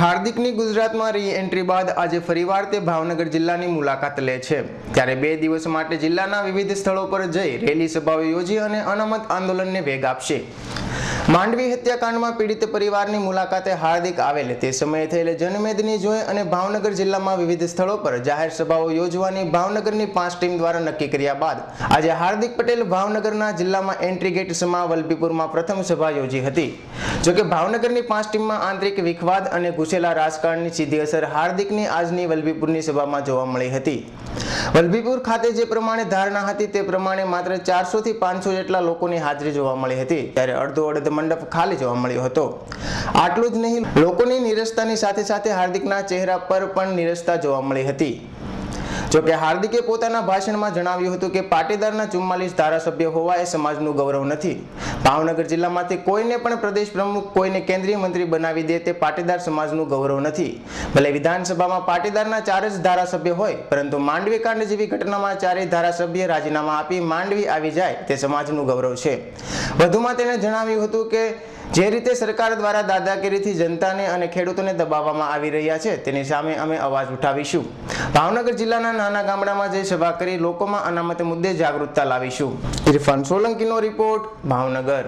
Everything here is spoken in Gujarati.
હાર્દિકની ગુજરાતમાં રી એન્ટ્રી બાદ આજે ફરીવાર તે ભાવનગર જિલ્લાની મુલાકાત લે છે। ત્યારે 2 દિવસ માટે જિલ્લાના વિવિધ સ્થળો પર જઈ રેલી સભાઓ યોજી અને અનામત આંદોલનને વેગ આપશે। માંડવી હત્યાકાંડમાં પીડિત પરિવારની મુલાકાતે હાર્દિક આવેલ તે સમયે થયેલ જનમેદની જોઈ અને ભાવનગર જિલ્લામાં વિવિધ સ્થળો પર જાહેર સભાઓ યોજવાની ભાવનગરની 5 ટીમ દ્વારા નક્કી કર્યા બાદ આજે હાર્દિક પટેલ ભાવનગરના જિલ્લામાં એન્ટ્રી ગેટ સમા વલભીપુરમાં પ્રથમ સભા યોજી હતી। જોકે ભાવનગરની 5 ટીમમાં આંતરિક વિખવાદ અને ઘૂસેલા રાજકારણની સીધી અસર હાર્દિકની આજની વલભીપુરની સભામાં જોવા મળી હતી। વલભીપુર ખાતે જે પ્રમાણે ધારણા હતી તે પ્રમાણે માત્ર 400 થી 500 જેટલા લોકોની હાજરી જોવા મળી હતી, ત્યારે અડધો મંડપ ખાલી જોવા મળ્યો હતો। આટલું જ નહીં, લોકોની નિરસતાની સાથે સાથે હાર્દિકના ચહેરા પર પણ નિરસતા જોવા મળી હતી। જોકે હાર્દિકે પોતાના ભાષણમાં જણાવ્યું હતું કે પાટીદારના 44 ધારાસભ્ય હોવા એ સમાજનું ગૌરવ નથી। ભાવનગર જિલ્લામાંથી કોઈને પણ પ્રદેશ પ્રમુખ, કોઈને કેન્દ્રીય મંત્રી બનાવી દે તે પાટીદાર સમાજનું ગૌરવ નથી। ભલે વિધાનસભામાં પાટીદારના 4 જ ધારાસભ્ય હોય, પરંતુ માંડવી કાંડ જેવી ઘટનામાં 4 ધારાસભ્ય રાજીનામા આપી માંડવી આવી જાય તે સમાજનું ગૌરવ છે। વધુમાં તેણે જણાવ્યું હતું કે જે રીતે સરકાર દ્વારા દાદાગીરીથી જનતાને અને ખેડૂતોને દબાવવામાં આવી રહ્યા છે તેની સામે અમે અવાજ ઉઠાવીશું। ભાવનગર જિલ્લાના નાના ગામડામાં જઈ સભા કરી લોકોમાં અનામત મુદ્દે જાગૃતતા લાવીશું। ઇરફાન સોલંકીનો રિપોર્ટ, ભાવનગર।